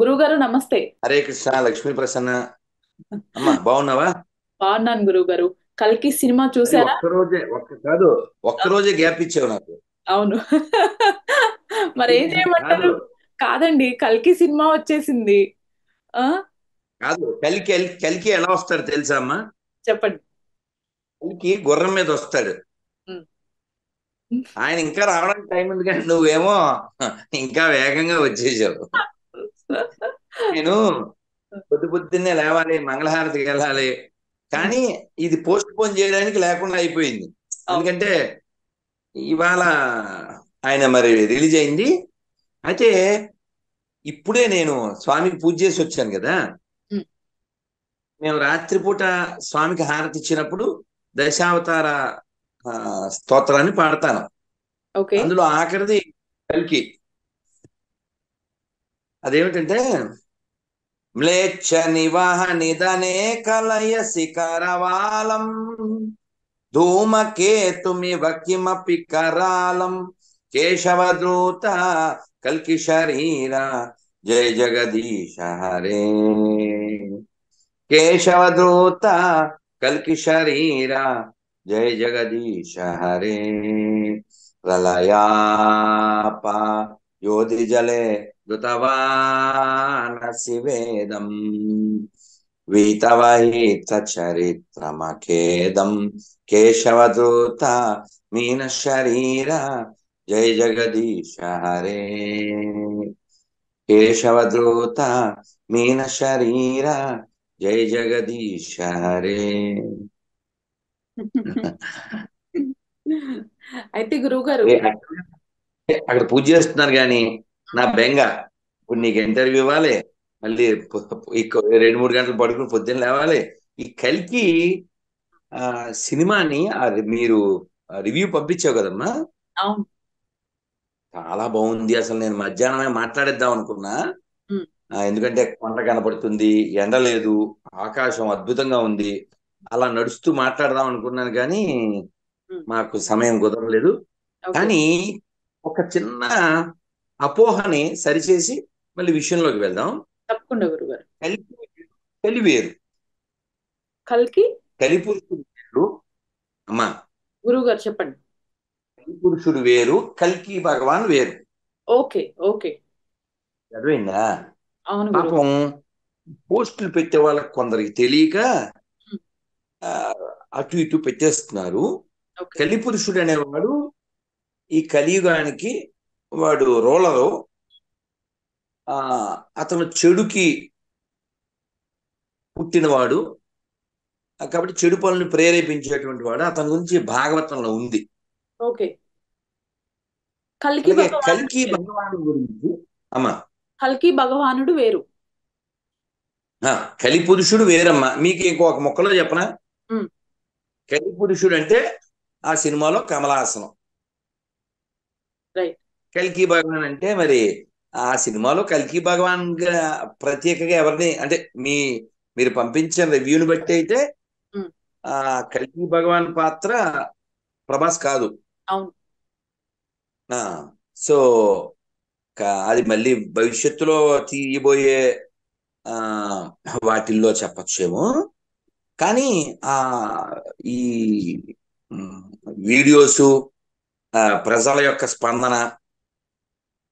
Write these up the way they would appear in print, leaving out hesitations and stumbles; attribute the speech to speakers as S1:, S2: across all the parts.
S1: గురువుగారు నమస్తే.
S2: హరే కృష్ణ లక్ష్మీ ప్రసన్న. అమ్మా బాగున్నావా?
S1: బాగున్నాను గురువుగారు. కల్కి సినిమా
S2: మరి
S1: చూసారా?
S2: ఒక్కరోజే గ్యాప్ ఇచ్చావు నాకు.
S1: అవును. మరేం
S2: కాదు
S1: చేయమంటారు? కాదండి, కల్కి సినిమా వచ్చేసింది. ఆ
S2: కాదు కలికి కలికి ఎలా వస్తాడు తెలుసా అమ్మా?
S1: చెప్పండి.
S2: కలికి గుర్రం మీద వస్తాడు.
S1: ఉమ్.
S2: ఆయన ఇంకా రావడానికి టైం ఉంది, కానీ నువ్వేమో ఇంకా వేగంగా వచ్చేసావు. నేను పొద్దు పొద్దున్నే లేవాలి, మంగళహారతికి వెళ్ళాలి,
S1: ఉమ్.
S2: కానీ ఇది పోస్ట్ పోన్ చేయడానికి లేకుండా అయిపోయింది.
S1: అవును.
S2: ఎందుకంటే ఇవాళ ఆయన మరి రిలీజ్ అయింది. అయితే ఇప్పుడే నేను స్వామికి పూజ చేసి వచ్చాను కదా.
S1: ఉమ్.
S2: మేము రాత్రిపూట స్వామికి హారతి ఇచ్చినప్పుడు దశావతార ఆ, స్తోత్రాన్ని పాడతాను.
S1: ఓకే.
S2: అందులో ఆఖరిది కల్కి. అదేమిటంటే మ్లేచ్ఛ నివాహ నిధనే కలయసి కరవాలం ధూమకేతుమివ కిమపి కరాలం కేశవదూత కల్కి శరీర జయ జగదీశ హరే కేశవదూత కల్కి శరీర జయ జగదీశ హరే ప్రళయాప యోధి జలే ధృతవానసి వేదం వీతవహిత చరిత్రమఖేదం కేశవదూత మీన శరీర జయ జగదీశ హరే కేశవదూత మీన శరీర జయ జగదీశ హరే.
S1: అయితే గురువుగారు.
S2: అదే అక్కడ పూజ చేస్తున్నారు కానీ నా బెంగ. ఇప్పుడు నీకు ఇంటర్వ్యూ ఇవ్వాలి, మళ్ళీ ఇంకో 2-3 గంటలు పడుకుని పొద్దున్న లేవాలి. ఈ కలికి సినిమాని మీరు రివ్యూ పంపించావు కదమ్మా.
S1: అవును.
S2: చాలా బాగుంది. అసలు నేను మధ్యాహ్నమే మాట్లాడేద్దాం అనుకున్నా.
S1: ఉమ్.
S2: ఎందుకంటే కొండ కనపడుతుంది, ఎండ లేదు, ఆకాశం అద్భుతంగా ఉంది. అలా నడుస్తూ మాట్లాడదాం అనుకున్నాను కానీ
S1: ఉమ్.
S2: మాకు సమయం కుదరలేదు.
S1: ఓకే.
S2: కానీ ఒక చిన్న అపోహని సరిచేసి మళ్ళీ విషయంలోకి వెళ్దాం.
S1: తప్పకుండా గురుగారు.
S2: కలి కలివేరు,
S1: కల్కి.
S2: కలిపురుషుడు వేరు. అమ్మా,
S1: గురువుగారు చెప్పండి.
S2: కలిపురుషుడు వేరు, కల్కి భగవాన్ వేరు.
S1: ఓకే. ఓకే.
S2: చదివిందా?
S1: అవును గురువు.
S2: పాపం పోస్టులు పెట్టే వాళ్ళకి కొందరికి తెలియక
S1: ఉమ్.
S2: ఆ, అటు ఇటు పెట్టేస్తున్నారు.
S1: ఓకే.
S2: కలిపురుషుడు అనేవాడు ఈ కలియుగానికి వాడు రోలరు. ఆ అతను చెడుకి పుట్టినవాడు, కాబట్టి చెడు పనులను ప్రేరేపించేటువంటి వాడు. అతని గురించి భాగవతంలో ఉంది.
S1: ఓకే. కల్కి
S2: అలాగే
S1: భగవానుడు
S2: కల్కి
S1: వేరు.
S2: భగవాను గురించి అమ్మా.
S1: కల్కి భగవానుడు వేరు.
S2: ఆ, కలి పురుషుడు వేరమ్మా. మీకు ఇంకొక ముక్కలో చెప్పనా?
S1: ఉమ్.
S2: కలి పురుషుడు అంటే ఆ సినిమాలో కమలాసనం.
S1: రైట్.
S2: కల్కి భగవాన్ అంటే మరి ఆ సినిమాలో కల్కి భగవాన్ ప్రత్యేకంగా ఎవరిని అంటే మీరు పంపించిన రివ్యూని బట్టి అయితే
S1: ఉమ్.
S2: ఆ కల్కి భగవాన్ పాత్ర ప్రభాస్ కాదు.
S1: అవును.
S2: ఆ సో అది మళ్ళీ భవిష్యత్తులో తీయబోయే ఆ వాటిల్లో చెప్పచ్చేమో. కానీ ఆ ఈ మ్, వీడియోసు, ప్రజల యొక్క స్పందన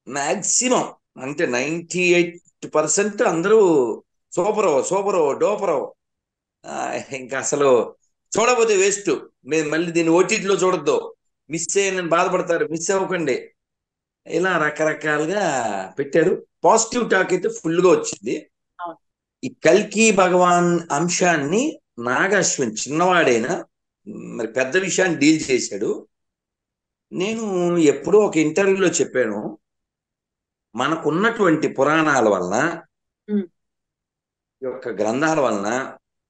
S2: మాక్సిమం అంటే 98% అందరూ సూపరు సూపరు డోపరు. ఆ, ఇంకా అసలు చూడబోతే వేస్ట్. మీరు మళ్ళీ దీన్ని ఓటీటీలో చూడొద్దు, మిస్ అయ్యని బాధపడతారు, మిస్ అవ్వకండి. ఇలా రకరకాలుగా పెట్టారు. పాజిటివ్ టాక్ అయితే ఫుల్గా వచ్చింది.
S1: అవును.
S2: ఈ కల్కి భగవాన్ అంశాన్ని నాగాశ్విన్ చిన్నవాడైనా మరి పెద్ద విషయాన్ని డీల్ చేశాడు. నేను ఎప్పుడో ఒక ఇంటర్వ్యూలో చెప్పాను, మనకున్నటువంటి పురాణాల వలన,
S1: ఉమ్.
S2: ఈ యొక్క గ్రంథాల వలన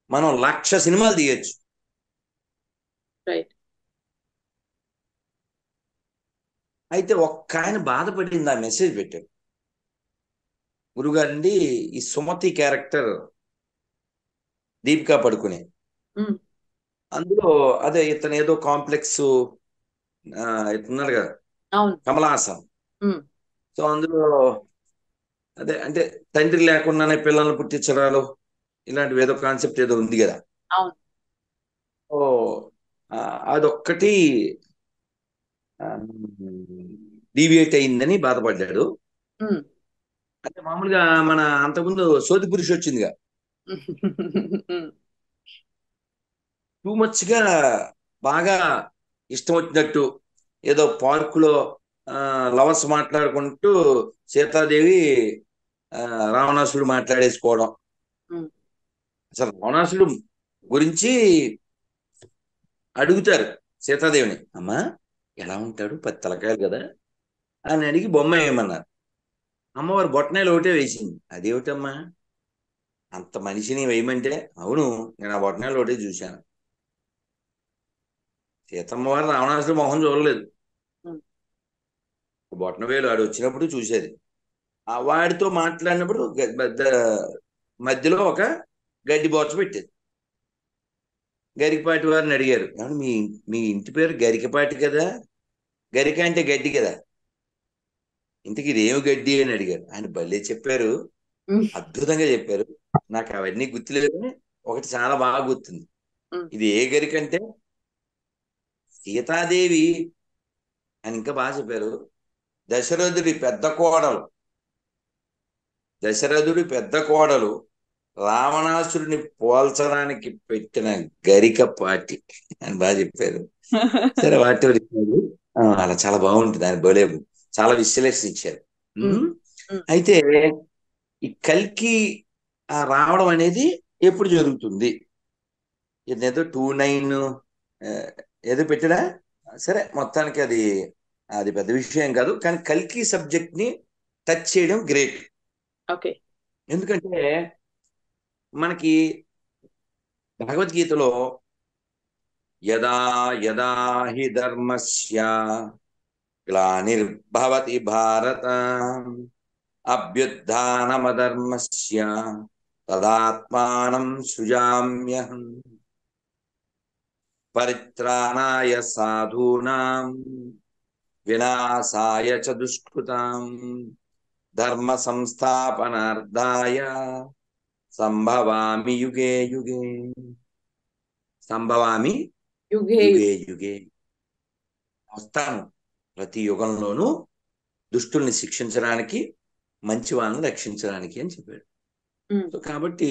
S2: మనం 1,00,000 సినిమాలు తీయొచ్చు.
S1: రైట్.
S2: అయితే ఒక్క ఆయన బాధపడింది, ఆ మెసేజ్ పెట్టాడు. గురుగారండి, ఈ సుమతి క్యారెక్టర్ దీపికా పడుకునే,
S1: ఉమ్.
S2: అందులో అదే ఇతను ఏదో కాంప్లెక్స్ ఇతనున్నాడు కదా,
S1: అవును.
S2: కమలాసన్.
S1: ఉమ్.
S2: సో అందులో అదే అంటే తండ్రి లేకుండానే పిల్లల్ని పుట్టించడాలు ఇలాంటివి ఏదో కాన్సెప్ట్ ఏదో ఉంది కదా.
S1: అవును.
S2: ఓ అదొక్కటి డీవియేట్ అయిందని బాధపడ్డాడు.
S1: ఉమ్.
S2: అంటే మామూలుగా మన అంతకుముందు సోది పురుషు వచ్చిందిగా,
S1: ఉమ్.
S2: టూ మచ్ గా బాగా ఇష్టం వచ్చినట్టు ఏదో పార్కులో లవర్స్ మాట్లాడుకుంటూ సీతాదేవి ఆ, రావణాసుడు మాట్లాడేసుకోవడం.
S1: ఉమ్.
S2: అసలు రావణాసుడు గురించి అడుగుతారు సీతాదేవిని, అమ్మా ఎలా ఉంటాడు, 10 తలకాయలు కదా అని అడిగి బొమ్మ వేయమన్నారు. అమ్మవారు బొట్టనేలు ఒకటే వేసింది. అదేమిటమ్మా అంత మనిషిని వేయమంటే, అవును నేను ఆ బొట్టనేలు ఒకటే చూశాను. సీతమ్మ వారు రావణాసుడు మొహం చూడలేదు,
S1: ఉమ్.
S2: బొట్టనవేలు వాడు వచ్చినప్పుడు చూసేది. ఆ వాడితో మాట్లాడినప్పుడు మధ్యలో ఒక గడ్డి బోచ పెట్టేది. గరికపాటి వారిని అడిగారు, "ఏమండి, మీ మీ ఇంటి పేరు గరికపాటి కదా, గరిక అంటే గడ్డి కదా, ఇంటికి ఇది ఏమి గడ్డి అని అడిగారు. ఆయన భలే చెప్పారు,
S1: ఉమ్.
S2: అద్భుతంగా చెప్పారు. నాకు అవన్నీ గుర్తులేదు కానీ ఒకటి చాలా బాగా గుర్తుంది.
S1: ఉమ్.
S2: ఇది ఏ గరిక అంటే సీతాదేవి అని ఇంకా బాగా చెప్పారు. దశరథుడి పెద్ద కోడలు, దశరథుడి పెద్ద కోడలు రావణాసురుని పోల్చడానికి పెట్టిన గరిక పాటి అని బాగా చెప్పారు. సరే వాటి అలా చాలా బాగుంటుంది. ఆయన భలే చాలా విశ్లేషించారు.
S1: ఉమ్.
S2: ఉమ్.
S1: ఉమ్.
S2: అయితే ఈ కల్కి రావడం అనేది ఎప్పుడు జరుగుతుంది? ఏదో 29 ఏదో పెట్టడా, సరే మొత్తానికి అది అది పెద్ద విషయం కాదు. కానీ కల్కి సబ్జెక్ట్ ని టచ్ చేయడం గ్రేట్.
S1: ఓకే.
S2: ఎందుకంటే మనకి భగవద్గీతలో యదా యదా హి ధర్మస్య గ్లానిర్భవతి భారత అభ్యుత్థానమధర్మస్య తదాత్మానం సృజామ్యహం పరిత్రాణాయ సాధూనాం వినాశాయ చ దుష్కృతాం ధర్మ సంస్థాపనార్థాయ సంభవామి యుగే యుగే. సంభవామి
S1: యుగే యుగే.
S2: యుగే యుగే, వస్తాను ప్రతి యుగంలోనూ దుష్టుల్ని శిక్షించడానికి, మంచి వాళ్ళని రక్షించడానికి అని చెప్పాడు.
S1: ఉమ్.
S2: సో కాబట్టి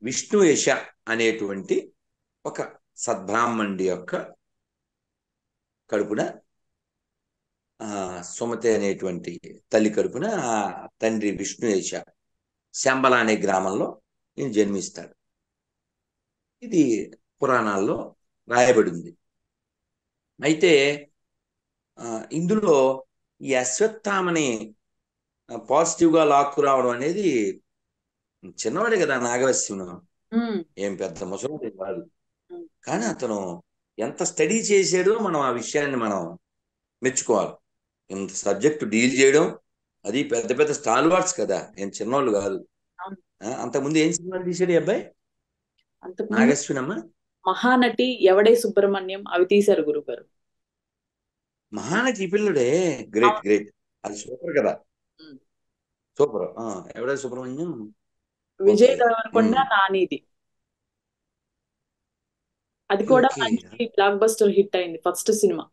S2: విష్ణు యశ అనేటువంటి ఒక సద్బ్రాహ్మణుడి యొక్క కడుపున సుమతి అనేటువంటి తల్లి కడుపున తండ్రి విష్ణు యశ శంబల అనే గ్రామంలో ఈయన జన్మిస్తాడు. ఇది పురాణాల్లో రాయబడింది. అయితే ఇందులో ఈ అశ్వత్థామని పాజిటివ్ గా లాక్కు రావడం అనేది, చిన్నవాడే కదా నాగవశ్యను,
S1: ఉమ్.
S2: ఏం పెద్ద ముసలి కాదు,
S1: ఉమ్.
S2: కానీ అతను ఎంత స్టడీ చేసాడో మనం ఆ విషయాన్ని మనం మెచ్చుకోవాలి. ఇంత సబ్జెక్టు డీల్ చేయడం, అది పెద్ద పెద్ద స్టాల్ వార్డ్స్ కదా, ఏం చిన్నోళ్ళు కాదు.
S1: అవును.
S2: అంతకుముందు ఏం సినిమాలు తీశాడు ఈ అబ్బాయి
S1: అంతకుముందు
S2: నాగశ్వినమ్మ?
S1: మహానటి, ఎవడే సుబ్రహ్మణ్యం అవి తీశారు గురుగారు.
S2: మహానటి ఈ పిల్లడే, గ్రేట్
S1: అవును.
S2: గ్రేట్, అది సూపర్ కదా,
S1: ఉమ్.
S2: సూపర్. ఎవడే సుబ్రహ్మణ్యం.
S1: విజయ్
S2: ఓకే.
S1: దేవరకొండ నానిది. అది
S2: ఓకే
S1: కూడా
S2: ఓకే.
S1: మంచి బ్లాక్ బస్టర్ హిట్ అయింది, ఫస్ట్ సినిమా.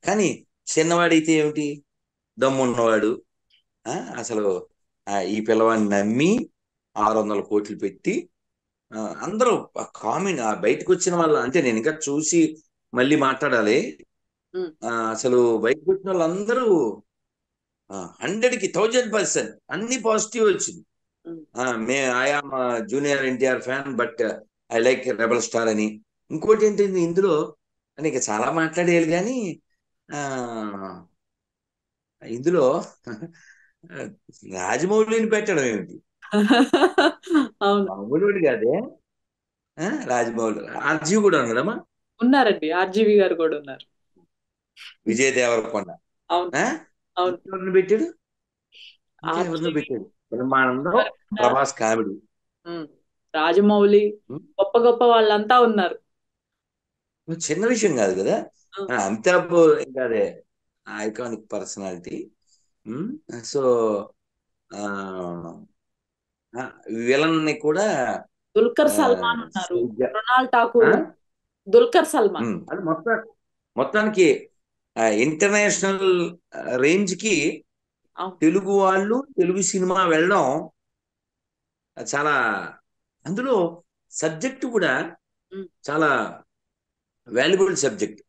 S2: కానీ చిన్నవాడైతే ఏమిటి, దమ్మున్నవాడు. అసలు ఈ పిల్లవాడిని నమ్మి 600 కోట్లు పెట్టి అందరూ కామెంట్ బయటకు వచ్చిన వాళ్ళు, అంటే నేను ఇంకా చూసి మళ్ళీ మాట్లాడాలి.
S1: ఉమ్.
S2: అసలు బయటకు వచ్చిన వాళ్ళందరూ 100కి 1000% అన్ని పాజిటివ్ వచ్చింది.
S1: Um.
S2: I am junior NTR fan but I like rebel star అని. ఇంకోటి ఏంటంటే ఇందులో అని ఇక చాలా మాట్లాడేయాలి కానీ ఇందులో రాజమౌళిని పెట్టడం ఏమిటి,
S1: అవును.
S2: మామూలుడు కాదే. రాజమౌళి ఆర్జీవి కూడా ఉన్నాడమ్మా,
S1: ఉన్నారండి, ఆర్జీవి గారు కూడా ఉన్నారు.
S2: విజయ్ దేవరకొండ,
S1: అవును. అవును.
S2: ఇంకెవరిని పెట్టాడు, ఇంకా ఎవరిని
S1: ఆర్జీవి,
S2: పెట్టాడు, బ్రహ్మానందం,
S1: దేవరకొండ,
S2: ప్రభాస్ కామెడీ.
S1: రాజమౌళి, గొప్ప గొప్ప వాళ్ళంతా ఉన్నారు.
S2: చిన్న విషయం కాదు కదా.
S1: ఆ.
S2: అమితాబ్ ఇంకా అదే ఐకానిక్ పర్సనాలిటీ. సో విలన్ ని కూడా
S1: దుల్కర్
S2: ఆ,
S1: సల్మాన్ ఉన్నారు,
S2: సరిగ్గా
S1: మృణాల్
S2: ఆ?
S1: ఠాకూర్. దుల్కర్ సల్మాన్.
S2: అది మొత్తానికి ఇంటర్నేషనల్ రేంజ్ కి
S1: అవును.
S2: తెలుగు వాళ్ళు తెలుగు సినిమా వెళ్ళడం చాలా, అందులో సబ్జెక్ట్ కూడా
S1: ఉమ్,
S2: చాలా వాల్యుబుల్ సబ్జెక్ట్.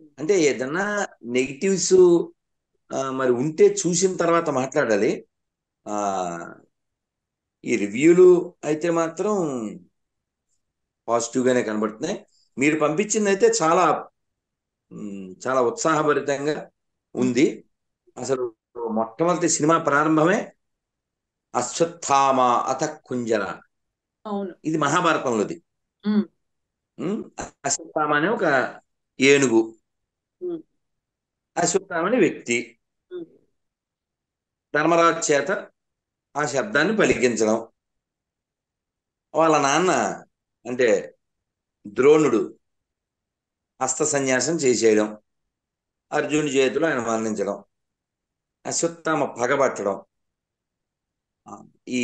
S1: ఉమ్,
S2: అంటే ఏదన్నా నెగిటివ్స్ మరి ఉంటే చూసిన తర్వాత మాట్లాడాలి. ఆ ఈ రివ్యూలు అయితే మాత్రం పాజిటివ్ గానే కనబడుతున్నాయి. మీరు పంపించింది అయితే చాలా చాలా ఉత్సాహభరితంగా
S1: ఉమ్.
S2: ఉంది. అసలు మొట్టమొదటి సినిమా ప్రారంభమే అశ్వత్థామ అత కుంజర,
S1: అవును.
S2: ఇది మహాభారతంలోది.
S1: ఉమ్,
S2: ఉమ్, అశ్వత్థామ అనే ఒక ఏనుగు,
S1: ఉమ్,
S2: అశ్వత్థామ అనే వ్యక్తి
S1: ఉమ్.
S2: ధర్మరాజు చేత ఆ శబ్దాన్ని పలికించడం, వాళ్ళ నాన్న అంటే ద్రోణుడు అస్త్ర సన్యాసం చేసేయడం, అర్జునుడి చేతిలో ఆయన మరణించడం, అశ్వత్థామ పగబట్టడం, ఆ, ఈ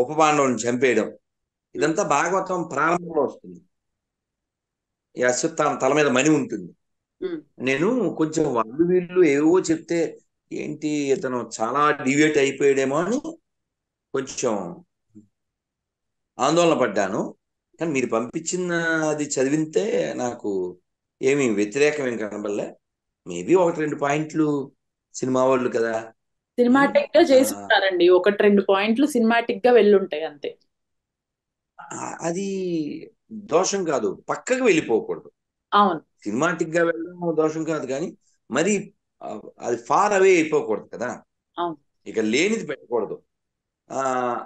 S2: ఉపపాండవుని చంపేయడం,
S1: ఉమ్,
S2: ఇదంతా భాగవతం ప్రారంభంలో వస్తుంది. ఈ అశ్వత్థామ తల మీద మణి ఉంటుంది.
S1: ఉమ్.
S2: నేను కొంచెం వాళ్ళు వీళ్ళు ఏవో చెప్తే ఏంటి ఇతను చాలా డివియేట్ అయిపోయాడేమో అని కొంచెం ఆందోళన పడ్డాను. కానీ మీరు పంపించిన అది చదివితే నాకు ఏమీ వ్యతిరేకం ఏం కనబడలే. మేబీ ఒకటి రెండు పాయింట్లు సినిమా వాళ్ళు కదా. ఉమ్,
S1: సినిమాటిక్ గా
S2: ఆ,
S1: చేసి ఉంటారండి, ఒకటి రెండు పాయింట్లు సినిమాటిక్ గా వెళ్ళుంటాయి అంతే.
S2: అది దోషం కాదు, పక్కకు వెళ్ళిపోకూడదు.
S1: అవును.
S2: సినిమాటిక్ గా వెళ్ళడం దోషం కాదు, కానీ మరి ఆ, అది ఫార్ అవే అయిపోకూడదు కదా.
S1: అవును.
S2: ఇక లేనిది పెట్టకూడదు. ఆ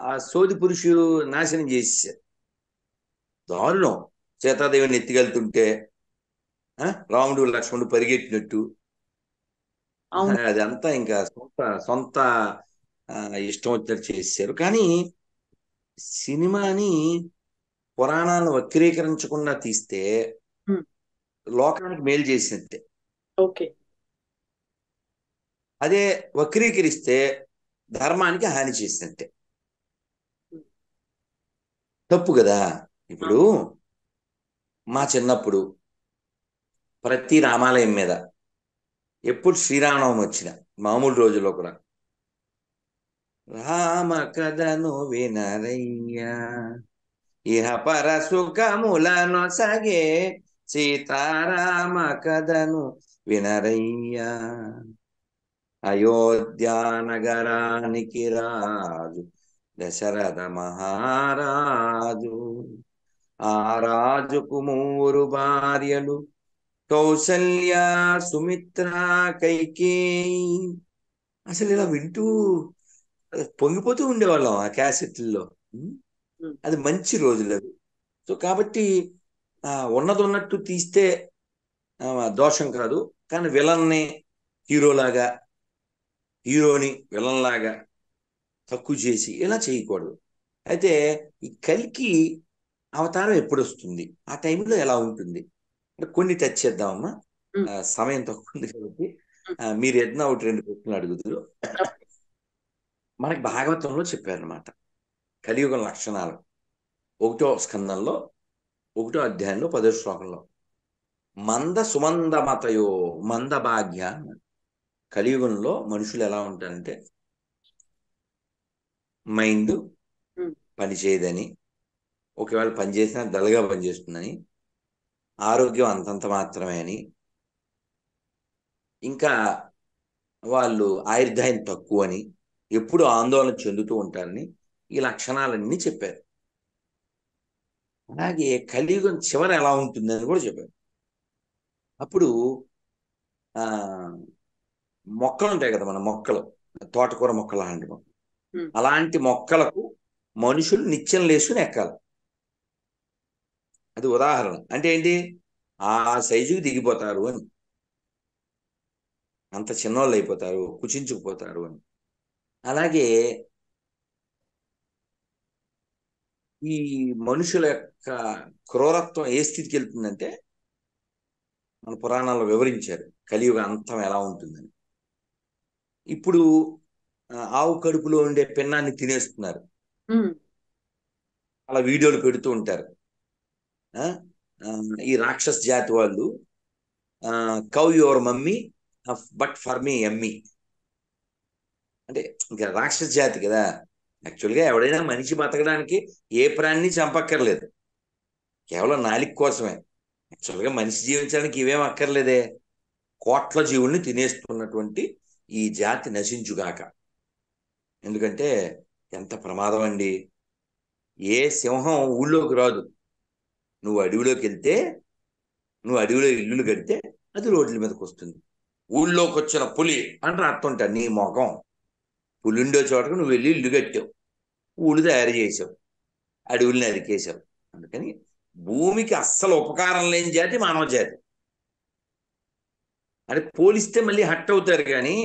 S2: ఆ సోది పురుషుడు నాశనం చేసేసారు, దారుణం. సీతాదేవిని ఎత్తికెళ్తుంటే రాముడు లక్ష్మణుడు పరిగెట్టినట్టు,
S1: అవును.
S2: అదంతా ఇంకా సొంత సొంత ఆ, ఇష్టం వచ్చినట్టు చేశారు. కానీ సినిమాని పురాణాలను వక్రీకరించకుండా తీస్తే
S1: ఉమ్,
S2: లోకానికి మేలు చేసినట్టే.
S1: ఓకే.
S2: అదే వక్రీకరిస్తే ధర్మానికి హాని చేసినట్టే.
S1: ఉమ్,
S2: తప్పు కదా. ఇప్పుడు
S1: అవును.
S2: మా చిన్నప్పుడు ప్రతి రామాలయం మీద ఎప్పుడు శ్రీరామనవమి వచ్చిన మామూలు రోజుల్లో కూడా రామ కథను వినరయ్యా, ఇహ పర సుఖములను సగే సీతారామ కథను వినరయ్యా, అయోధ్య నగరానికి రాజు దశరథ మహారాజు, ఆ రాజుకు మూరు భార్యలు కౌసల్య సుమిత్ర కైకేయి. అసలు ఇలా వింటూ పొంగిపోతూ ఉండేవాళ్ళం ఆ క్యాసెట్లలో. ఉం?
S1: ఉమ్,
S2: అది మంచి రోజులు అవి. సో కాబట్టి ఉన్నది ఉన్నట్టు తీస్తే దోషం కాదు. కానీ విలన్ని హీరోలాగా, హీరోని విలన్ లాగా తక్కువ చేసి ఇలా చేయకూడదు. అయితే ఈ కల్కి అవతారం ఎప్పుడు వస్తుంది, ఆ టైంలో ఎలా ఉంటుంది అంటే కొన్ని టచ్ చేద్దామమ్మా.
S1: ఉమ్,
S2: సమయం తక్కువ ఉంది కాబట్టి
S1: ఉమ్.
S2: మీరు ఏదైనా ఒకటి రెండు ప్రశ్నలు అడుగుతారు.
S1: ఓకే.
S2: మనకి భాగవతంలో చెప్పారనమాట కలియుగం లక్షణాలు. ఒకటో స్కందంలో ఒకటో అధ్యాయంలో 10వ శ్లోకంలో మంద సుమంద మతయో మంద భాగ్య అన్నాడు. కలియుగంలో మనుషులు ఎలా ఉంటారంటే మైండ్
S1: ఉమ్,
S2: పనిచేయదని, ఒకవేళ పనిచేసినా డల్గా పనిచేస్తుందని, ఆరోగ్యం అంతంత మాత్రమే అని, ఇంకా వాళ్ళు ఆయుర్దాయం తక్కువ అని, ఎప్పుడు ఆందోళన చెందుతూ ఉంటారని, ఈ లక్షణాలన్నీ చెప్పారు. అలాగే కలియుగం చివర ఎలా ఉంటుందని కూడా చెప్పారు. అప్పుడు ఆ మొక్కలు ఉంటాయి కదా, మన మొక్కలు, తోటకూర మొక్కలు లాంటి మొక్కలు,
S1: ఉమ్,
S2: అలాంటి మొక్కలకు మనుషులు నిత్యం లేచుకుని ఎక్కాలి. అది ఉదాహరణ. అంటే ఏంటి, ఆ సైజుకి దిగిపోతారు అని, అంత చిన్నోళ్ళు అయిపోతారు, కుచించుకుపోతారు అని. అలాగే ఈ మనుషుల యొక్క క్రూరత్వం ఏ స్థితికి వెళ్తుందంటే మన పురాణాల్లో వివరించారు కలియుగ అంతం ఎలా ఉంటుందని. ఇప్పుడు ఆవు కడుపులో ఉండే పిన్నాన్ని తినేస్తున్నారు.
S1: ఉమ్,
S2: అలా వీడియోలు పెడుతూ ఉంటారు. ఆ, ఆ, ఈ రాక్షస్ జాతి వాళ్ళు cow your mummy but for me Emmy అంటే ఇంకా రాక్షస జాతి కదా. యాక్చువల్గా ఎవడైనా మనిషి బతకడానికి ఏ ప్రాణిని చంపక్కర్లేదు, కేవలం నాలిక కోసమే. యాక్చువల్గా మనిషి జీవించడానికి ఇవేం అక్కర్లేదే. కోట్ల జీవుల్ని తినేస్తున్నటువంటి ఈ జాతి నశించుగాక. ఎందుకంటే ఎంత ప్రమాదం అండి. ఏ సింహం ఊళ్ళోకి రాదు. నువ్వు అడవిలోకి వెళ్తే, నువ్వు అడవిలో ఇల్లులు కడితే అది రోడ్ల మీదకి వస్తుంది. ఊళ్ళోకి వచ్చిన పులి అని రాస్తుంటాడు నీ మొఖం. పులి ఉండే చోటకు నువ్వు వెళ్ళి ఇల్లు కట్టావు, ఊళ్ళు తయారు చేసావు, అడవుల్ని నరికేశావు. అందుకని భూమికి అస్సలు ఉపకారం లేని జాతి మానవ జాతి. అంటే పోలిస్తే మళ్ళీ హట్ అవుతారు. కానీ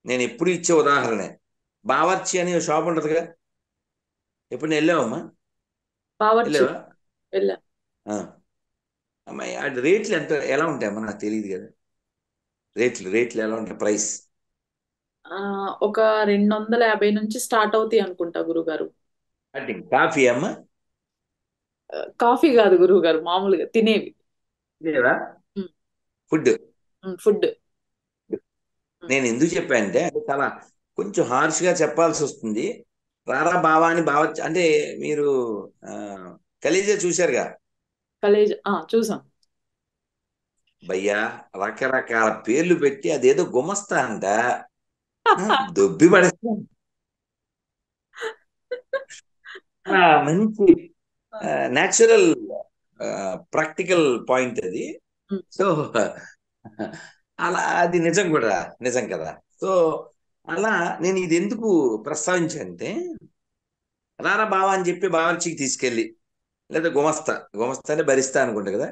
S2: నేను ఎప్పుడు ఇచ్చే ఉదాహరణే, బావర్చి అనే షాప్ ఉంటదిగా, ఎప్పుడు నేను వెళ్ళావమ్మా?
S1: బావర్చి
S2: వెళ్ళావా?
S1: వెళ్ళా.
S2: ఆ. అమ్మాయి అది రేట్లు ఎంత ఎలా ఉంటాయమ్మా నాకు తెలియదు కదా. రేట్లు ఎలా ఉంటాయి, ప్రైస్?
S1: ఆ, ఒక 250 నుంచి స్టార్ట్ అవుతాయి అనుకుంటా గురుగారు.
S2: కటింగ్ కాఫీ అమ్మా?
S1: కాఫీ కాదు గురువు గారు, మామూలుగా తినేవి.
S2: లేదా ఫుడ్?
S1: ఫుడ్.
S2: నేను ఎందుకు చెప్పానంటే అంటే చాలా కొంచెం హార్ష్ గా చెప్పాల్సి వస్తుంది. రారా బావా అని బావ అంటే మీరు ఆ, ఖలీజా చూశారుగా?
S1: కలేజ్ చూసాం.
S2: భయ్యా, రకరకాల పేర్లు పెట్టి అదేదో గుమస్తా అంట. దొబ్బి పడేస్తాం. మంచి న్యాచురల్ ప్రాక్టికల్ పాయింట్ అది.
S1: ఉమ్,
S2: సో అలా అది నిజం కూడా, నిజం కదా. సో అలా నేను ఇది ఎందుకు ప్రస్తావించానంటే, రారా బావా అని చెప్పి బావర్చికి తీసుకెళ్ళి, లేదా గుమస్తా అంటే భరిస్తా అనుకుంటా కదా,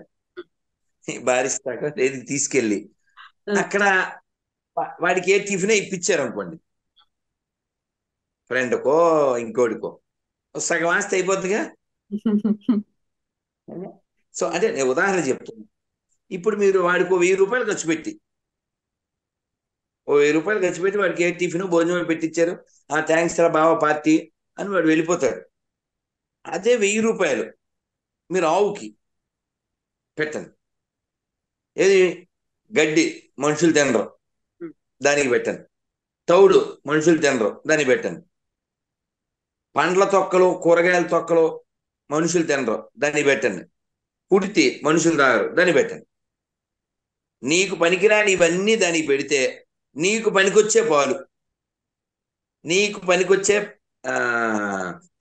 S2: బారిస్తాక ఏది తీసుకెళ్ళి
S1: ఉమ్.
S2: అక్కడ వాడికి ఏ టిఫిన్ ఇప్పించారు అనుకోండి, ఫ్రెండ్కో ఇంకోటికో, సగం ఆస్తి అయిపోతుందిగా. సో అంటే నేను ఉదాహరణ చెప్తాను. ఇప్పుడు మీరు వాడికి ఓ 1000 రూపాయలు ఖర్చు పెట్టి, వాడికి ఏ టిఫిన్ భోజనం పెట్టించారు, థ్యాంక్స్ రా బావ పార్టీ అని వాడు వెళ్ళిపోతాడు. అదే 1000 రూపాయలు మీరు ఆవుకి పెట్టండి. ఏది? గడ్డి మనుషులు తినరు, దానికి పెట్టండి. తౌడు మనుషులు తినరు, దానికి పెట్టండి. పండ్ల తొక్కలు కూరగాయల తొక్కలు మనుషులు తినరు, దాన్ని పెట్టండి. కుడితి మనుషులు తాగరు, దాన్ని పెట్టండి. నీకు పనికిరాని ఇవన్నీ దానికి పెడితే నీకు పనికొచ్చే పాలు, నీకు పనికొచ్చే ఆ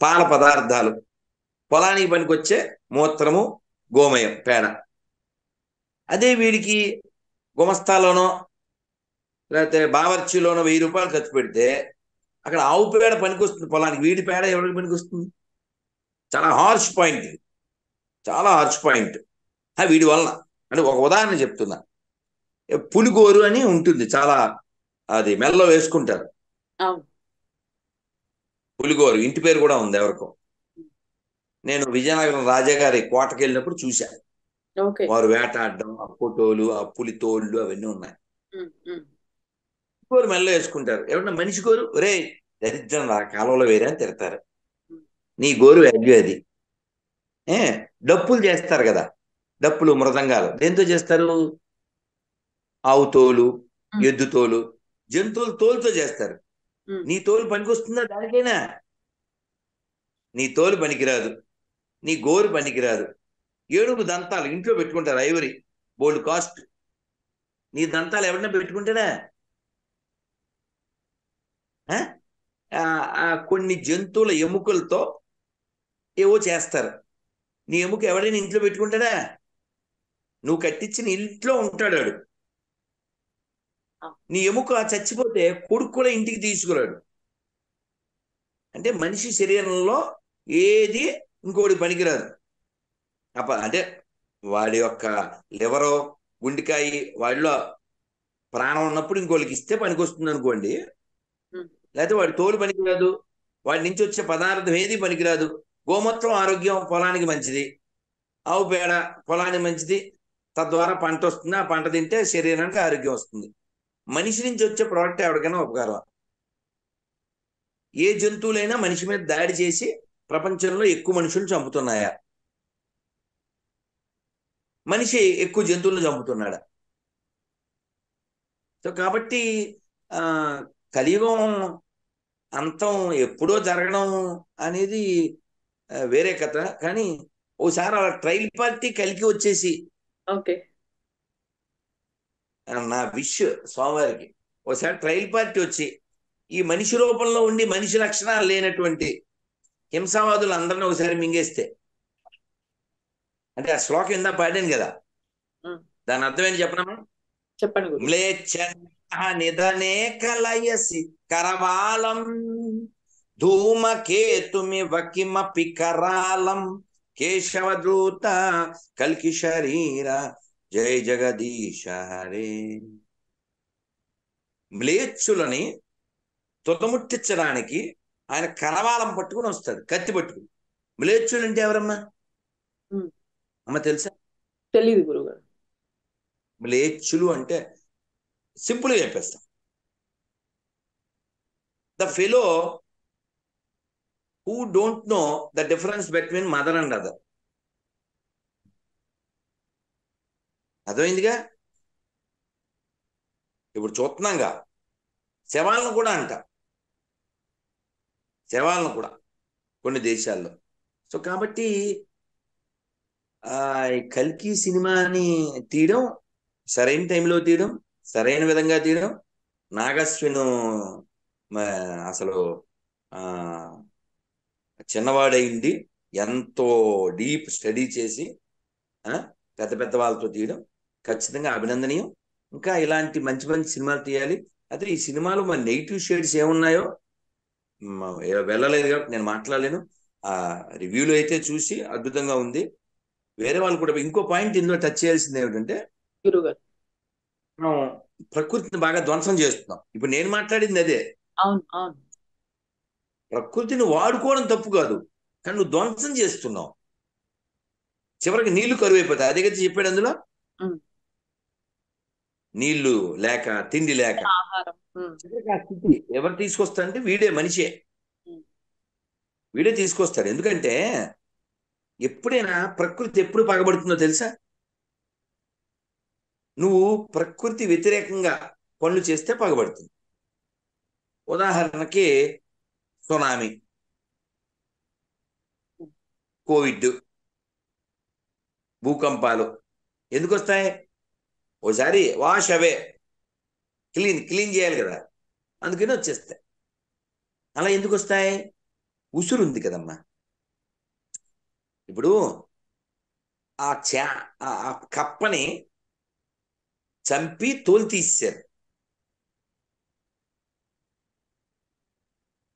S2: పాల పదార్థాలు, పొలానికి పనికొచ్చే మూత్రము, గోమయం, పేడ. అదే వీడికి గుమస్తాలోనో లేకపోతే బావర్చీలోనో 1000 రూపాయలు ఖర్చు పెడితే అక్కడ ఆవు పేడ పనికొస్తుంది పొలానికి, వీడి పేడ ఎవరికి పనికొస్తుంది? చాలా హార్ష్ పాయింట్ ఇది, చాలా హార్ష్ పాయింట్. వీడి వలన అంటే ఒక ఉదాహరణ చెప్తున్నా. పులిగోరు అని ఉంటుంది, చాలా అది మెల్లో వేసుకుంటారు.
S1: అవును.
S2: పులిగోరు ఇంటి పేరు కూడా ఉంది ఎవరికో. నేను విజయనగరం రాజాగారి కోటకి వెళ్ళినప్పుడు చూశా.
S1: ఓకే.
S2: వారు వేటాడడం, ఆ ఫోటోలు, ఆ పులి తోళ్ళు అవన్నీ ఉన్నాయి.
S1: ఉమ్, ఉమ్,
S2: గోరు మెల్ల వేసుకుంటారు. ఎవరన్నా మనిషి గోరు, ఒరే దరిద్రం రా కాలంలో వేరే అని తిడతారు.
S1: ఉమ్,
S2: నీ గోరు వాల్యూ అది. ఏ డప్పులు చేస్తారు కదా, డప్పులు మృదంగాలు దేంతో చేస్తారు? ఆవు తోలు,
S1: ఉమ్,
S2: ఎద్దు తోలు, జంతువుల తోలుతో చేస్తారు.
S1: ఉమ్.
S2: నీ తోలు పనికొస్తుందా దానికైనా? నీ తోలు పనికిరాదు, నీ గోరు పనికిరాదు. ఏడుగు దంతాలు ఇంట్లో పెట్టుకుంటారు, ఐవరీ, బోల్డ్ కాస్ట్. నీ దంతాలు ఎవరైనా పెట్టుకుంటేనా? ఆ? కొన్ని జంతువుల ఎముకలతో ఏవో చేస్తారు. నీ ఎముక ఎవరైనా ఇంట్లో పెట్టుకుంటాడా? నువ్వు కట్టించిన ఇంట్లో ఉంటాడు వాడు.
S1: ఆ,
S2: నీ ఎముక చచ్చిపోతే కొడుకు కూడా ఇంటికి తీసుకురాడు. అంటే మనిషి శరీరంలో ఏది ఇంకోటి పనికిరాదు. అంటే వాడి యొక్క లివరో గుండెకాయ వాడిలో ప్రాణం ఉన్నప్పుడు ఇంకోళ్ళకి ఇస్తే పనికొస్తుంది అనుకోండి.
S1: ఉమ్.
S2: లేకపోతే వాడి తోలు పనికిరాదు, వాడి నుంచి వచ్చే పదార్థం ఏది పనికిరాదు. గోమూత్రం ఆరోగ్యం పొలానికి మంచిది, ఆవు పేడ పొలానికి మంచిది, తద్వారా పంట వస్తుంది. ఆ పంట తింటే శరీరానికి ఆరోగ్యం వస్తుంది. మనిషి నుంచి వచ్చే ప్రోడక్ట్ ఎవరికైనా ఉపకారం. ఏ జంతువులైనా మనిషి మీద దాడి చేసి ప్రపంచంలో ఎక్కువ మనుషులు చంపుతున్నాయా? మనిషి ఎక్కువ జంతువులను చంపుతున్నాడా? సో కాబట్టి ఆ కలియుగం అంతం ఎప్పుడో జరగడం అనేది వేరే కథ. కానీ ఓసారి అలా ట్రైల్ పార్టీ కలికి వచ్చేసి
S1: ఓకే.
S2: నా విష్ స్వామివారికి ఒకసారి ట్రైల్ పార్టీ వచ్చి ఈ మనిషి రూపంలో ఉండి మనిషి లక్షణాలు లేనటువంటి హింసావాదులు అందరిని ఒకసారి మింగేస్తే, అంటే ఆ శ్లోకం ఇందా పాడాను కదా,
S1: ఉమ్,
S2: దాని అర్థం ఏంటి చెప్పనమ్మా?
S1: చెప్పండి గురు.
S2: మ్లేచ్ఛ నిధనే కలయసి కరవాలం ధూమకేతుమివ కిమపి కరాలం కేశవదూత కల్కి శరీర జయ జగదీశ హరే. మ్లేచ్చులని తుదముట్టించడానికి ఆయన కరవాలం పట్టుకుని వస్తాడు, కత్తి పట్టుకుని. మ్లేచ్చులు అంటే ఎవరమ్మా?
S1: ఉమ్,
S2: అమ్మ తెలుసా?
S1: తెలీదు గురుగారు.
S2: మ్లేచ్చులు అంటే సింపుల్గా చెప్పేస్తాం, the fellow who don't know the difference between mother and other. అర్థమైందిగా? ఇప్పుడు చూస్తున్నాంగా శవాలను కూడా అంట, శవాలను కూడా కొన్ని దేశాల్లో. సో కాబట్టి ఈ కల్కి సినిమాని తీయడం, సరైన టైంలో తీయడం, సరైన విధంగా తీయడం, నాగశ్విను అసలు ఆ చిన్నవాడైంది ఎంతో డీప్ స్టడీ చేసి పెద్ద పెద్ద వాళ్ళతో తీయడం ఖచ్చితంగా అభినందనీయం. ఇంకా ఇలాంటి మంచి మంచి సినిమాలు తీయాలి. అయితే ఈ సినిమాలో మన నెగిటివ్ షేడ్స్ ఏమున్నాయో వెళ్ళలేదు కాబట్టి నేను మాట్లాడలేను. ఆ రివ్యూలో అయితే చూసి అద్భుతంగా ఉంది. వేరే వాళ్ళు కూడా ఇంకో పాయింట్ ఇందులో టచ్ చేయాల్సింది ఏమిటంటే,
S1: గురుగారు
S2: మనం ప్రకృతిని బాగా ధ్వంసం చేస్తున్నాం. ఇప్పుడు నేను మాట్లాడింది అదే.
S1: అవును అవును.
S2: ప్రకృతిని వాడుకోవడం తప్పు కాదు, కానీ నువ్వు ధ్వంసం చేస్తున్నావు. చివరికి నీళ్లు కరువైపోతాయి. అదే కదా చెప్పాడు అందులో,
S1: ఉమ్,
S2: నీళ్లు లేక తిండి లేక.
S1: ఆహారం.
S2: చివరికి ఆ స్థితి ఎవరు తీసుకొస్తాడంటే వీడే, మనిషే.
S1: ఉమ్,
S2: వీడే తీసుకొస్తాడు. ఎందుకంటే ఎప్పుడైనా ప్రకృతి ఎప్పుడు పగబడుతుందో తెలుసా? నువ్వు ప్రకృతి వ్యతిరేకంగా పనులు చేస్తే పగబడుతుంది. ఉదాహరణకి సునామీ, కోవిడ్, భూకంపాలు ఎందుకు వస్తాయి? ఓసారి వాష్ అవే, క్లీన్ చేయాలి కదా, అందుకని వచ్చేస్తాయి. అలా ఎందుకు వస్తాయి? ఉసురు ఉంది కదమ్మా. ఇప్పుడు ఆ కప్పని చంపి తోలు తీసేశారు,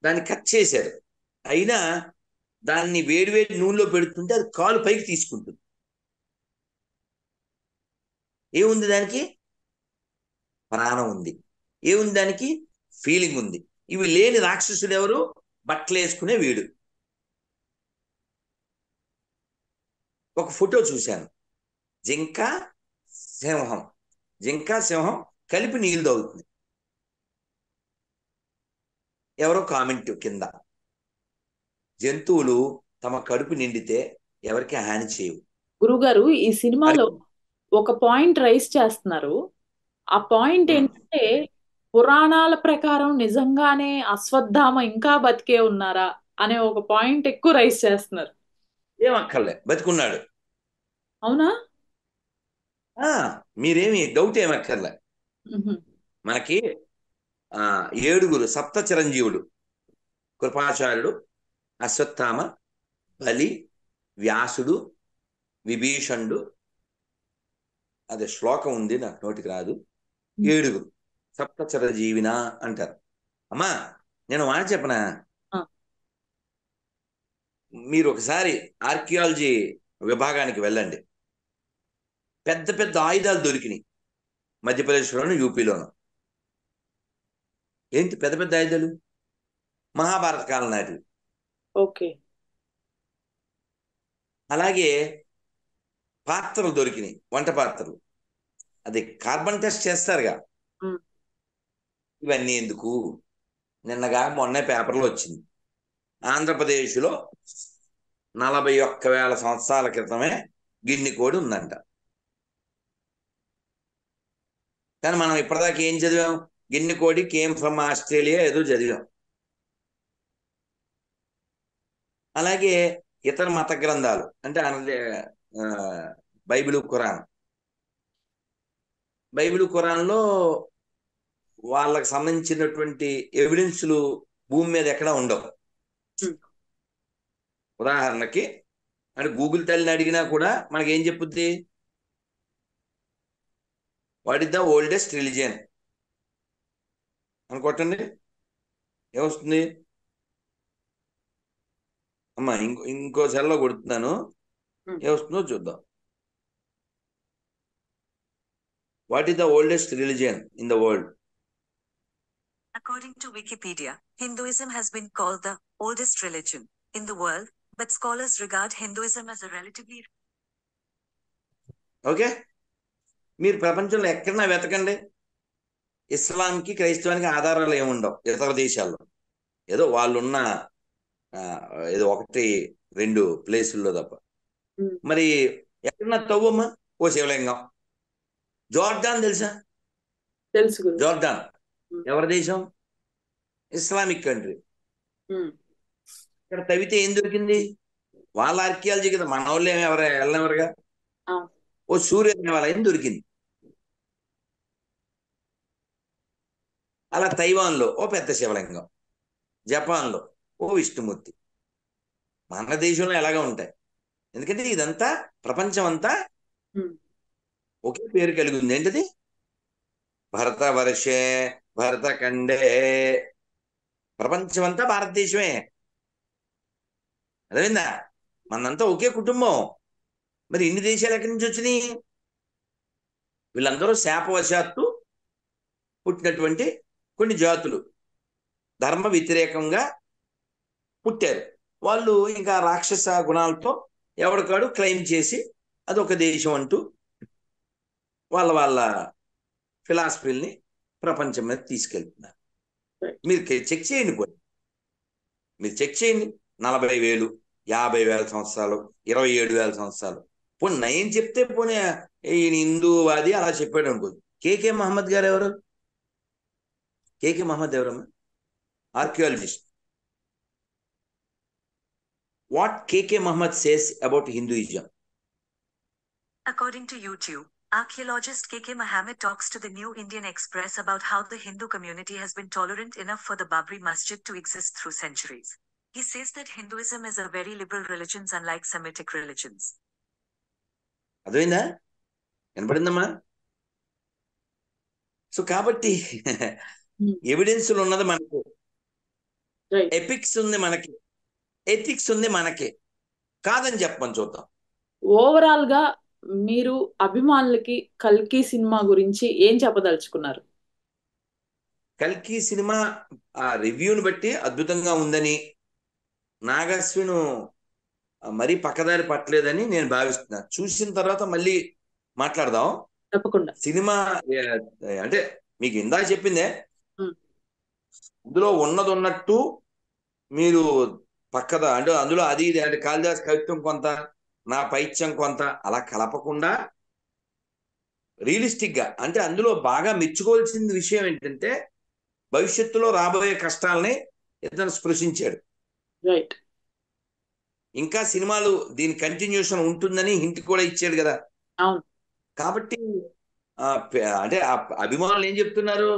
S2: దాన్ని కట్ చేశారు. అయినా దాన్ని వేడివేడి నూనెలో పెడుతుంటే అది కాలు పైకి తీసుకుంటుంది. ఏముంది దానికి? ప్రాణం ఉంది. ఏముంది దానికి? ఫీలింగ్ ఉంది. ఇవి లేని రాక్షసుడు ఎవరు? బట్టలు వేసుకునే వీడు. ఒక ఫోటో చూశాను, జింక సింహం, జింక సింహం కలిపి నీళ్ళు తాగుతుంది. ఎవరో కామెంట్ కింద, జంతువులు తమ కడుపు నిండితే ఎవరికి హాని చేయవు.
S1: గురుగారు ఈ సినిమాలో ఒక పాయింట్ రైస్ చేస్తున్నారు. ఆ పాయింట్ ఏంటంటే, పురాణాల ప్రకారం నిజంగానే అశ్వత్థామ ఇంకా బతికే ఉన్నారా అనే ఒక పాయింట్ ఎక్కువ రైస్ చేస్తున్నారు.
S2: ఏం అక్కర్లే, బతికున్నాడు.
S1: అవునా?
S2: మీరేమి డౌట్ ఏం అక్కర్లే. మనకి 7 సప్త చిరంజీవుడు, కృపాచార్యుడు, అశ్వత్థామ, బలి, వ్యాసుడు, విభీషణుడు. అదే శ్లోకం ఉంది, నాకు నోటికి రాదు. 7 సప్త చిరంజీవిన అంటారు. అమ్మా నేను మాట చెప్పనా? మీరు ఒకసారి ఆర్కియాలజీ విభాగానికి వెళ్ళండి. పెద్ద పెద్ద ఆయుధాలు దొరికినాయి మధ్యప్రదేశ్లోను, యూపీలోను. ఏంటి పెద్ద పెద్ద ఆయుధాలు? మహాభారత కాలం నాటివి.
S1: ఓకే.
S2: అలాగే పాత్రలు దొరికినాయి, వంట పాత్రలు. అది కార్బన్ టెస్ట్ చేస్తారుగా. ఇవన్నీ ఎందుకు? నిన్నగా మొన్నే పేపర్లో వచ్చింది. ఆంధ్రప్రదేశ్లో 41,000 సంవత్సరాల క్రితమే గిన్నె కోడి ఉందంట. కానీ మనం ఇప్పటిదాకా ఏం చదివాం? గిన్నె కోడి కేమ్ ఫ్రమ్ ఆస్ట్రేలియా ఏదో చదివాం. అలాగే ఇతర మత గ్రంథాలు అంటే బైబిల్, ఖురాన్లో వాళ్ళకి సంబంధించినటువంటి ఎవిడెన్స్లు భూమి మీద ఎక్కడా ఉండవు. ఉదాహరణకి అంటే గూగుల్ తల్లిని అడిగినా కూడా మనకి ఏం చెప్పుద్ది? What is the oldest religion అనుకోటండి, ఏమొస్తుంది? అమ్మా ఇంకో సెల్లో కొడుతున్నాను, ఏమొస్తుందో చూద్దాం. What is the oldest religion in the world?
S3: According to Wikipedia, Hinduism has been called the oldest religion in the world, but scholars regard Hinduism as a relatively...
S2: okay, మీరు ప్రపంచంలో ఎక్కడన్నా వెతకండి, ఇస్లాంకి క్రైస్తవానికి ఆధారాలు ఏముండవు ఇతర దేశాల్లో. ఏదో వాళ్ళున్న ఏదో 1-2 ప్లేసుల్లో తప్ప. మరి ఎక్కడన్నా తవ్వమ్మా ఓ శివలింగం. జోర్డాన్ తెలుసా?
S1: తెలుసు.
S2: జోర్డాన్ ఎవరి దేశం? Islamic country. ఇక్కడ తవ్వితే ఏం దొరికింది? వాళ్ళ ఆర్కియాలజీ కదా, మన వాళ్ళు ఏమి వెళ్ళినవరుగా. ఓ సూర్య దేవాలయం దొరికింది. అలా తైవాన్లో ఓ పెద్ద శివలింగం, జపాన్లో ఓ విష్ణుమూర్తి. మన దేశంలో ఎలాగా ఉంటాయి? ఎందుకంటే ఇదంతా ప్రపంచం అంతా ఒకే పేరు కలిగి ఉంది. ఏంటది? భరతవర్షే భరతఖండే. ప్రపంచం అంతా భారతదేశమే. అదేవిందా? మనంతా ఒకే కుటుంబం. మరి ఇన్ని దేశాలు ఎక్కడి నుంచి వచ్చినాయి? వీళ్ళందరూ శాపవశాత్తు పుట్టినటువంటి కొన్ని జాతులు, ధర్మ వ్యతిరేకంగా పుట్టారు. వాళ్ళు ఇంకా రాక్షస గుణాలతో ఎవరికాడు క్లెయిమ్ చేసి అదొక దేశం అంటూ వాళ్ళ ఫిలాసఫీల్ని ప్రపంచం మీద తీసుకెళ్తున్నారు. మీరు చెక్ చేయండి, మీరు చెక్ చేయండి. 40,000, 50,000 సంవత్సరాలు, 27,000 సంవత్సరాలు. పోనీ నయం చెప్తే పోనీ ఈయన హిందూవాది అలా చెప్పాడు అనుకో. కేకే మహమ్మద్ గారు ఎవరు? కేకే మహమ్మద్ ఎవరమ్మా? Archaeologist. What KK Muhammad says about Hinduism?
S3: According to YouTube, archaeologist KK Muhammad talks to the New Indian Express about how the Hindu community has been tolerant enough for the Babri Masjid to exist through centuries. He says that Hinduism is a very liberal religion unlike Semitic religions.
S2: అదేందా? వినపడిందమ్మా? So కాబట్టి ఎవిడెన్స్లు ఉన్నది మనకు, epics ఉంది మనకి, ethics ఉంది మనకి. కాదని చెప్పమని చూద్దాం.
S1: ఓవరాల్ గా మీరు అభిమానులకి కల్కి సినిమా గురించి ఏం చెప్పదలుచుకున్నారు?
S2: కల్కి సినిమా ఆ రివ్యూని బట్టి అద్భుతంగా ఉందని, నాగశ్విను మరీ పక్కదారి పట్టలేదని నేను భావిస్తున్నా. చూసిన తర్వాత మళ్ళీ మాట్లాడదాం.
S1: తప్పకుండా.
S2: సినిమా అంటే మీకు ఇందాక చెప్పిందే, అందులో ఉన్నది ఉన్నట్టు మీరు పక్కదా అంటే అందులో అది ఇది అంటే కాళిదాస్ కవిత్వం కొంత, నా పైత్యం కొంత అలా కలపకుండా రియలిస్టిక్ గా, అంటే అందులో బాగా మెచ్చుకోవాల్సిన విషయం ఏంటంటే భవిష్యత్తులో రాబోయే కష్టాలని ఇతను స్పృశించాడు.
S1: రైట్.
S2: ఇంకా సినిమాలు దీని కంటిన్యూషన్ ఉంటుందని హింట్ కూడా ఇచ్చాడు కదా.
S1: అవును.
S2: కాబట్టి అంటే అభిమానులు ఏం చెప్తున్నారు?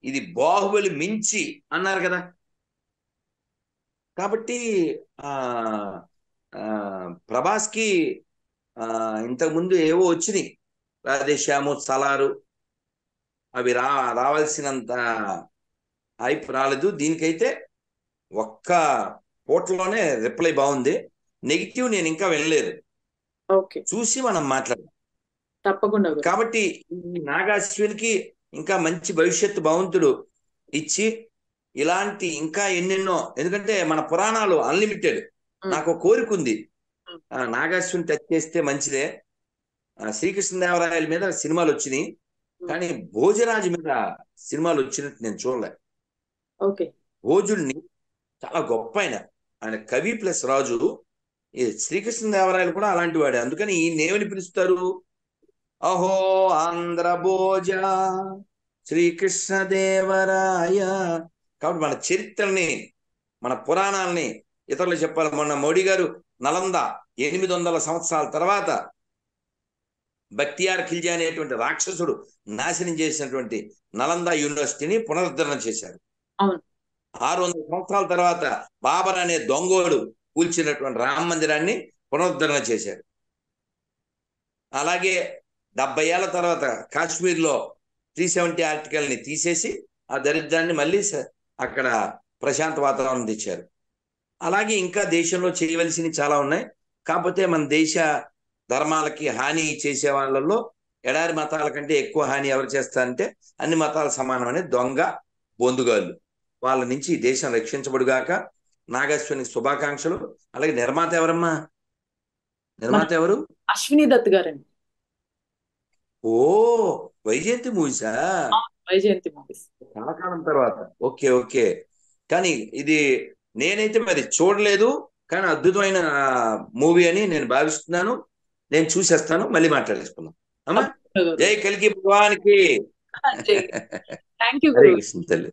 S2: ఇది బాహుబలి మించి అన్నారు కదా. కాబట్టి ప్రభాస్కి ఇంతకుముందు ఏవో వచ్చినాయి, రాధేశ్యాము, సలారు, అవి రావాల్సినంత హైప్ రాలేదు. దీనికైతే ఒక్క పోట్లోనే రిప్లై బాగుంది. నెగిటివ్ నేను ఇంకా వెళ్ళలేదు, చూసి మనం మాట్లాడదాం
S1: తప్పకుండా.
S2: కాబట్టి ఈ నాగాశ్వినికి ఇంకా మంచి భవిష్యత్తు భగవంతుడు ఇచ్చి ఇలాంటి ఇంకా ఎన్నెన్నో, ఎందుకంటే మన పురాణాలు అన్లిమిటెడ్. నాకు కోరిక ఉంది, నాగాశ్విని టచ్ చేస్తే మంచిదే. శ్రీకృష్ణదేవరాయల మీద సినిమాలు వచ్చినాయి, కానీ భోజరాజు మీద సినిమాలు వచ్చినట్టు నేను చూడలే. భోజుడిని చాలా గొప్ప ఆయన కవి ప్లస్ రాజు. ఈ శ్రీకృష్ణదేవరాయలు కూడా అలాంటి వాడే. అందుకని ఈయన ఏమని పిలుస్తారు? అహో ఆంధ్ర భోజ శ్రీకృష్ణదేవరాయ. కాబట్టి మన చరిత్రని, మన పురాణాలని ఇతరులు చెప్పాలి. మొన్న మోడీ గారు నలంద 800 సంవత్సరాల తర్వాత బక్తియార్ ఖిల్జీ అనేటువంటి రాక్షసుడు నాశనం చేసినటువంటి నలంద యూనివర్సిటీని పునరుద్ధరణ చేశారు. 600 సంవత్సరాల తర్వాత బాబర్ అనే దొంగోడు కూల్చినటువంటి రామ మందిరాన్ని పునరుద్ధరణ చేశారు. అలాగే 70 ఏళ్ల తర్వాత కాశ్మీర్లో 370 ఆర్టికల్ని తీసేసి ఆ దరిద్రాన్ని మళ్ళీ అక్కడ ప్రశాంత వాతావరణం తెచ్చారు. అలాగే ఇంకా దేశంలో చేయవలసినవి చాలా ఉన్నాయి. కాకపోతే మన దేశ ధర్మాలకి హాని చేసే వాళ్ళల్లో ఎడారి మతాల కంటే ఎక్కువ హాని ఎవరు చేస్తారంటే అన్ని మతాల సమానమనే దొంగ బొందుగాళ్ళు. వాళ్ళ నుంచి ఈ దేశం రక్షించబడుగాక. నాగేశ్వరికి శుభాకాంక్షలు. అలాగే నిర్మాత ఎవరమ్మా? నిర్మాత ఎవరు?
S1: అశ్విని దత్ గారండి.
S2: ఓ వైజయంతి మూవీసా?
S1: వైజయంతి మూవీస్
S2: చాలా కాలం తర్వాత. Okay okay. కానీ ఇది నేనైతే మరి చూడలేదు, కానీ అద్భుతమైన మూవీ అని నేను భావిస్తున్నాను. నేను చూసేస్తాను, మళ్ళీ మాట్లాడేసుకున్నాం అమ్మా. జై కల్కి భగవానికి.
S1: Thank you.
S2: హరే కృష్ణ తల్లి.